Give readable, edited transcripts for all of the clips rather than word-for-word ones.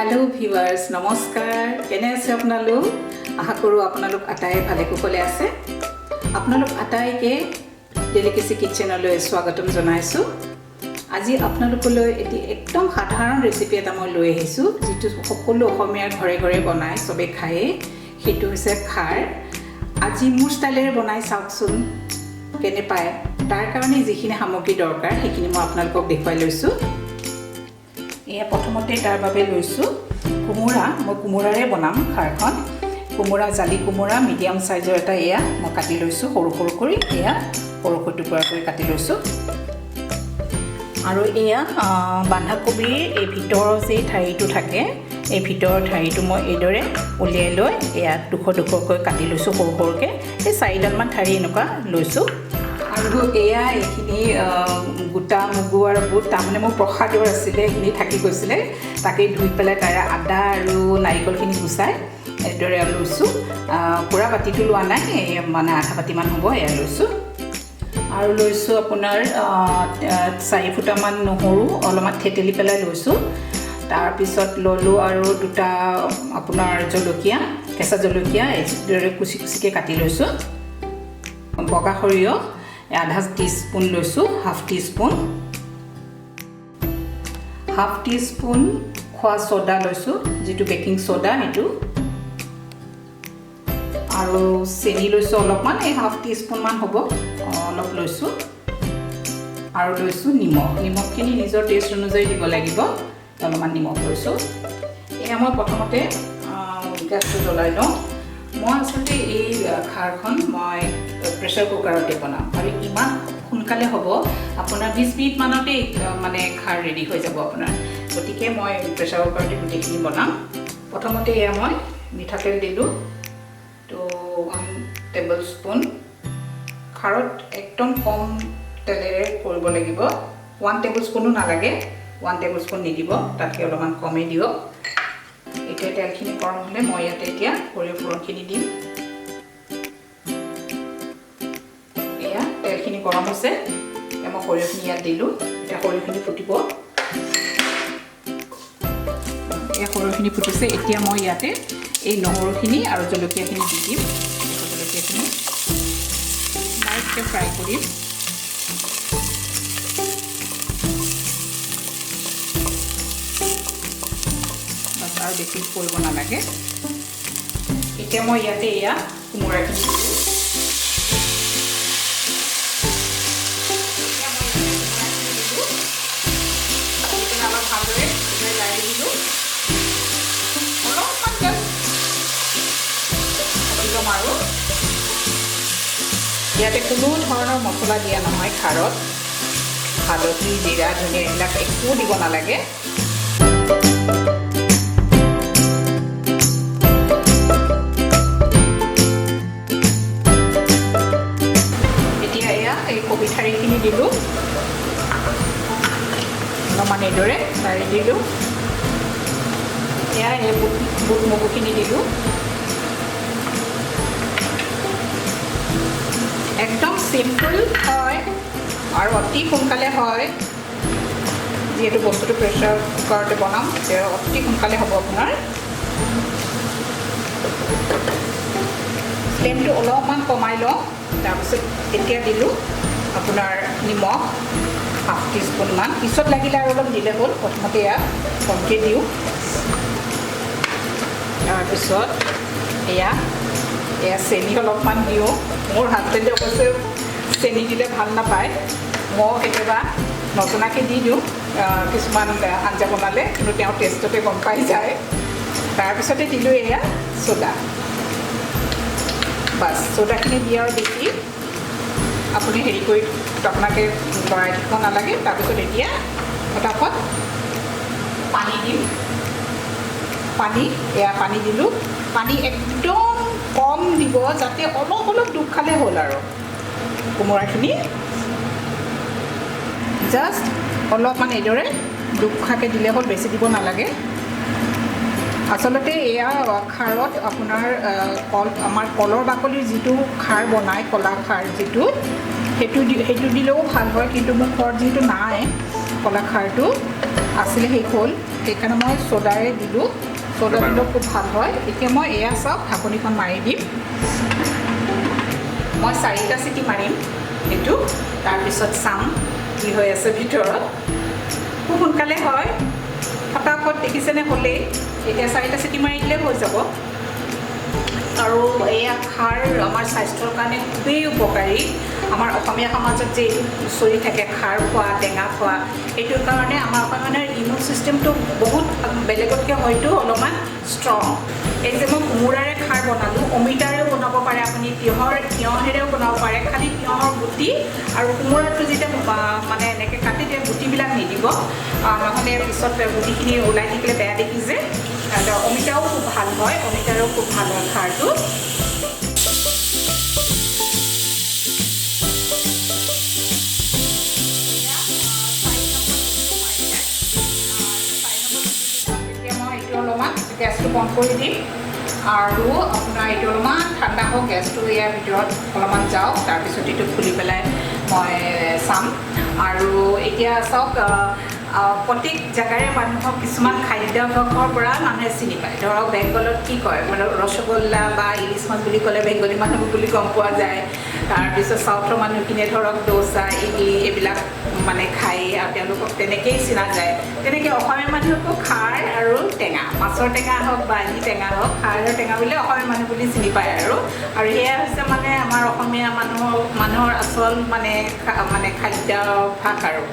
hello viewers নমস্কাৰ কেনে আছে আপোনালোক আশা কৰো আপোনালোক আটাই ভালে কুশলে আছে আপোনালোক আটাইকে ডেলিকেসি কিচেনলৈ স্বাগতম জনাইছো আজি আপোনালোকলৈ এটি একদম সাধাৰণ ৰেচিপি এটা মই লৈ আহিছো যেটো সকলো অসমীয়াৰ ঘৰে ঘৰে বনাই সবে খায় হেতু হৈছে খাৰ আজি মোৰ ষ্টাইলেৰে বনাই চাওকচোন কেনে পায় তাৰ কাৰণে যিখিনি সামগ্ৰী দৰকাৰ সেইখিনি মই আপোনালোকক দেখুৱাই লৈছো এয়া প্ৰথমতে তাৰ বাবে লৈছো কুমুৰা মই কুমুৰাৰে বনাম খাৰখন কুমুৰা জালি কুমুৰা মিডিয়াম সাইজৰ এটা এয়া মই কাটি লৈছো সৰু সৰু কৰি এয়া সৰু সৰু টুকুৰা কৰি কাটি লৈছো আৰু এয়া বান্ধাকবিৰ এই ভিতৰৰ যে ঠাৰিটো থাকে এই ভিতৰৰ ঠাৰিটো মই এইদৰে উলিয়াই লৈ এয়া দুখকৈ কাটি লৈছো সৰু সৰুকে এই 4ডাল মান ঠাৰি এনেকুৱা লৈছো আৰু এয়া এখিনি গুটা মুগু আৰু বুট তাৰমানে মোৰ প্ৰসাদৰ আছিলে এখিনি থাকি গৈছিলে তাকে ধুই পেলাই তাৰে আদা আৰু নাৰিকলখিনি গুছাই এইদৰে লৈছো পুৰা বাটিটো লোৱা নাই মানে আধা বাটি মান হ'ব এয়া লৈছো আৰু লৈছো আপোনাৰ 4 ফুটামান নহৰু অলপমান থেতেলি পেলাই লৈছো তাৰ পিছত ললো আৰু দুটা আপোনাৰ জলকীয়া কেঁচা জলকীয়া এইদৰে কুচি কুচিকে কাটি লৈছো বগা সৰিয়হ আধা টিস্পুন লৈছো হাফ টিস্পুন খোৱা সোডা লৈছো যেটো বেকিং সোডা এটো আৰু চেনি লৈছো অলপমান এই হাফ টিস্পুন মান হ'ব অলপ লৈছো আৰু লৈছো নিমখখিনি নিজৰ টেষ্ট অনুযায়ী দিব লাগিব অলপমান নিমখ লৈছো এয়া মই প্ৰথমতে গেছটো জ্বলাই লওঁ মই আসলে এই খাৰখন মই প্ৰেছাৰ কুকাৰতে বনাম আৰু ইমান সোনকালে হ'ব আপোনাৰ 20 মিনিট মানতে মানে খাৰ ৰেডি হৈ যাব আপোনাৰ গতিকে মই প্ৰেছাৰ কুকাৰতে গুটেখিনি বনাম প্ৰথমতে এয়া মই মিঠাতেল দিলো তো 1 টেবলস্পুন খাৰত একদম কম তেলেৰে কৰিব লাগিব 1 টেবলস্পুনো নালাগে 1 টেবলস্পুন নিদিব তাতকৈ অলপমান কমেই দিয়ক এতিয়া তেলখিনি গৰম হ'লে মই ইয়াতে এতিয়া সৰিয়হ ফুৰণখিনি দিম এয়া তেলখিনি গৰম হৈছে মই সৰিয়হখিনি ইয়াত দিলোঁ এতিয়া সৰিয়হখিনি ফুটিব এয়া সৰিয়হখিনি ফুটিছে এতিয়া মই ইয়াতে এই নহৰুখিনি আৰু জলকীয়াখিনি দি দিম জলকীয়াখিনি লাইটকৈ ফ্ৰাই কৰিম আৰু বেছি কৰিব নালাগে এতিয়া মই ইয়াতে এয়া কুমুৰাখিনি দিলোঁ অলপ ভালদৰে লাৰি দিলোঁ অলপমান একদম আৰু ইয়াতে কোনো ধৰণৰ মছলা দিয়া নহয় খাৰত হালধি জিৰা ধনিয়া এইবিলাক একো দিব নালাগে কবি ঠাৰিখিনি দিলোঁ অলপমান এইদৰে লাৰি দিলোঁ এয়া এই বুট মগুখিনি দিলোঁ একদম চিম্পল হয় আৰু অতি সোনকালে হয় যিহেতু বস্তুটো প্ৰেছাৰ কুকাৰতে বনাম অতি সোনকালে হ'ব আপোনাৰ ফ্লেমটো অলপমান কমাই লওঁ তাৰপিছত এতিয়া দিলোঁ আপোনাৰ নিমখ হাফ টিস্পুন মান পিছত লাগিলে আৰু অলপ দিলে হ'ল প্ৰথমতে এয়া কমকৈ দিওঁ তাৰপিছত এয়া চেনি অলপমান দিওঁ মোৰ হাজবেণ্ডে অৱশ্যে চেনি দিলে ভাল নাপায় মই কেতিয়াবা নজনাকৈ দি দিওঁ কিছুমান আঞ্জা বনালে কিন্তু তেওঁ টেষ্টতে গম পাই যায় তাৰপিছতে দিলোঁ এয়া সোডা বাছ সোডাখিনি দিয়াৰ দেখি আপুনি হেৰি কৰি আপোনাকে লৰাই দিব নালাগে তাৰপিছত এতিয়া ফটাফট পানী দিম পানী দিলোঁ পানী একদম কম দিব যাতে অলপ ডুব খালে হ'ল আৰু কোমোৰাখিনি জাষ্ট অলপমান এইদৰে ডুব খাকৈ দিলে হ'ল বেছি দিব নালাগে আচলতে এয়া খাৰত আপোনাৰ আমাৰ কলৰ বাকলিৰ যিটো খাৰ বনায় কলা খাৰ যিটো সেইটো দিলেও ভাল হয় কিন্তু মোৰ ঘৰত যিহেতু নাই কলা খাৰটো আছিলে শেষ হ'ল সেইকাৰণে মই ছ'ডাৰে দিলোঁ ছ'ডা দিলেও খুব ভাল হয় এতিয়া মই এয়া চাওক ঢাকনিখন মাৰি দিম মই 4টা চিটি মাৰিম এইটো তাৰপিছত চাম কি হৈ আছে ভিতৰত খুব সোনকালে হয় ফটাফট দেখিছেনে হ'লেই এতিয়া 4টা চিটি মাৰি দিলে হৈ যাব আৰু এয়া খাৰ আমাৰ স্বাস্থ্যৰ কাৰণে খুবেই উপকাৰী আমাৰ অসমীয়া সমাজত যে চলি থাকে খাৰ খোৱা টেঙা খোৱা এইটোৰ কাৰণে আমাৰ অসমীয়াৰ ইমিউন ছিষ্টেমটো বহুত বেলেগতকৈ হয়তো অলপমান ষ্ট্ৰং এই যে মই কোমোৰাৰে খাৰ বনালোঁ অমিতাৰেও বনাব পাৰে আপুনি তিয়হেৰেও বনাব পাৰে খালি তিয়হৰ গুটি আৰু কোমোৰাটো যেতিয়া মানে এনেকৈ কাটি দিয়ে গুটিবিলাক নিদিব নহ'লে পিছত গুটিখিনি ওলাই থাকিলে বেয়া দেখি যে অমিতাও খুব ভাল হয় অমিতাৰেও খুব ভাল হয় খাৰটো অলপমান গেছটো বন্ধ কৰি দিম আৰু আপোনাৰ এইটো অলপমান ঠাণ্ডা হওক গেছটো ইয়াৰ ভিতৰত অলপমান যাওক তাৰপিছত এইটো খুলি পেলাই মই চাম আৰু এতিয়া চাওক প্ৰত্যেক জেগাৰে মানুহক কিছুমান খাদ্যাভ্যাসৰ পৰা মানুহে চিনি পায় ধৰক বেংগলত কি কয় মানে ৰসগোল্লা বা ইলিচ মাছ বুলি ক'লে বেংগলী মানুহ বুলি গম পোৱা যায় তাৰপিছত চাউথৰ মানুহখিনিয়ে ধৰক দোচা ইডলি এইবিলাক মানে খায় আৰু তেওঁলোকক তেনেকৈয়ে চিনা যায় তেনেকৈ অসমীয়া মানুহকো খাৰ আৰু টেঙা মাছৰ টেঙা হওক বা আনি টেঙা হওক খাৰ আৰু টেঙা বুলি অসমীয়া মানুহ বুলি চিনি পায় আৰু সেয়া হৈছে মানে আমাৰ অসমীয়া মানুহৰ আচল মানে খাদ্যাভ্যাস আৰু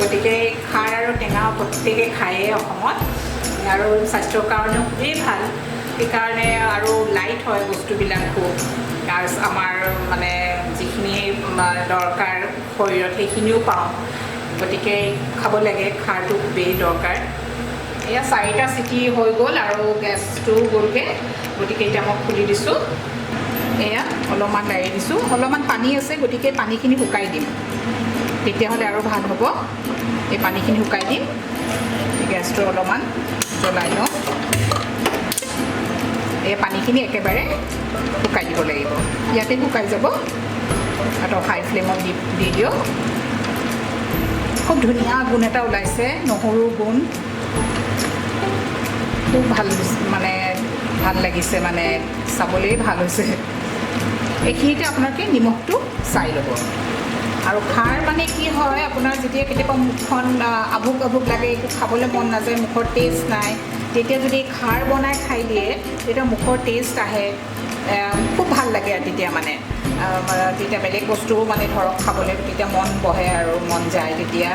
গতিকে খাৰ আৰু টেঙা প্ৰত্যেকে খায়েই অসমত আৰু স্বাস্থ্যৰ কাৰণেও খুবেই ভাল সেইকাৰণে আৰু লাইট হয় বস্তুবিলাক খুব আৰু আমাৰ মানে যিখিনি দৰকাৰ শৰীৰত সেইখিনিও পাওঁ গতিকে খাব লাগে খাৰটো খুবেই দৰকাৰ এয়া 4টা চিটি হৈ গ'ল আৰু গেছটো গ'লগৈ গতিকে এতিয়া মই খুলি দিছোঁ এয়া অলপমান লাৰি দিছোঁ অলপমান পানী আছে গতিকে পানীখিনি শুকাই দিম তেতিয়াহ'লে আৰু ভাল হ'ব এই পানীখিনি শুকাই দিম গেছটো অলপমান জ্বলাই লওঁ এই পানীখিনি একেবাৰে শুকাই দিব লাগিব ইয়াতে শুকাই যাব আৰু হাই ফ্লেমত দি দিয়ক খুব ধুনীয়া গুণ এটা ওলাইছে নহৰুৰ গুণ খুব ভাল লাগিছে মানে চাবলৈই ভাল হৈছে এইখিনিতে আপোনালোকে নিমখটো চাই ল'ব আৰু খাৰ মানে কি হয় আপোনাৰ যেতিয়া কেতিয়াবা মুখখন আভোক লাগে একো খাবলৈ মন নাযায় মুখৰ টেষ্ট নাই তেতিয়া যদি খাৰ বনাই খাই দিয়ে তেতিয়া মুখৰ টেষ্ট আহে খুব ভাল লাগে আৰু তেতিয়া মানে তেতিয়া বেলেগ বস্তু মানে ধৰক খাবলৈ তেতিয়া মন বহে আৰু মন যায় তেতিয়া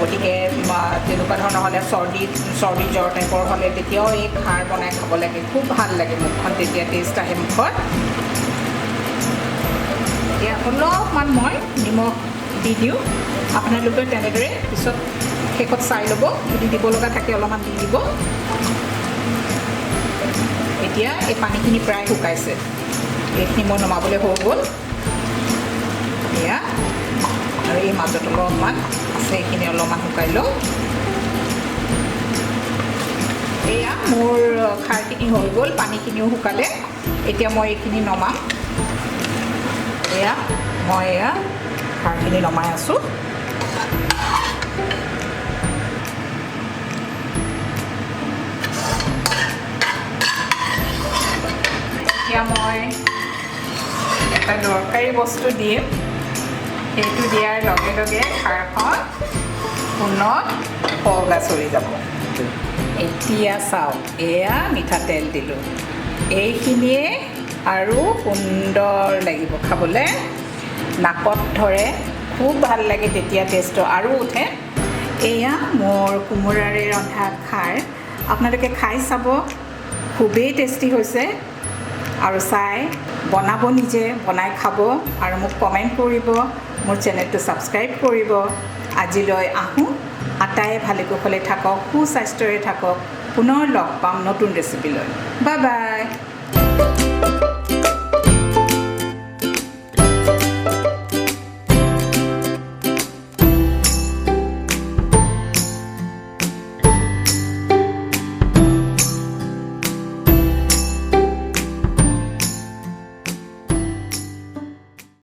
গতিকে তেনেকুৱা ধৰণৰ হ'লে চৰ্দি জ্বৰ টাইপৰ হ'লে তেতিয়াও এই খাৰ বনাই খাব লাগে খুব ভাল লাগে মুখখন তেতিয়া টেষ্ট আহে মুখত এতিয়া অলপমান মই নিমখ দি দিওঁ আপোনালোকে তেনেদৰে পিছত শেষত চাই ল'ব যদি দিব লগা থাকে অলপমান দি দিব এতিয়া এই পানীখিনি প্ৰায় শুকাইছে এইখিনি মই নমাবলৈ হৈ গ'ল এয়া আৰু এই মাজত অলপমান আছে এইখিনি অলপমান শুকাই লওঁ এয়া মোৰ খাৰখিনি হৈ গ'ল পানীখিনিও শুকালে এতিয়া মই এইখিনি নমাম মই খাৰখিনি নমাই আছোঁ এতিয়া মই এটা দৰকাৰী বস্তু দিম সেইটো দিয়াৰ লগে লগে খাৰখন পুনৰ সগা চৰি যাব এতিয়া চাওক এয়া মিঠাতেল দিলোঁ এইখিনিয়ে আৰু সুন্দৰ লাগিব খাবলৈ নাকত ধৰে খুব ভাল লাগে তেতিয়া টেষ্টটো আৰু উঠে এয়া মোৰ কোমোৰাৰে ৰন্ধা খাৰ আপোনালোকে খাই চাব খুবেই টেষ্টি হৈছে আৰু চাই বনাব নিজে বনাই খাব আৰু মোক কমেণ্ট কৰিব মোৰ চেনেলটো ছাবস্ক্ৰাইব কৰিব আজিলৈ আহোঁ আটায়ে ভালে কুশলে থাকক সুস্বাস্থ্যৰে থাকক পুনৰ লগ পাম নতুন ৰেচিপি লৈ বাই বাই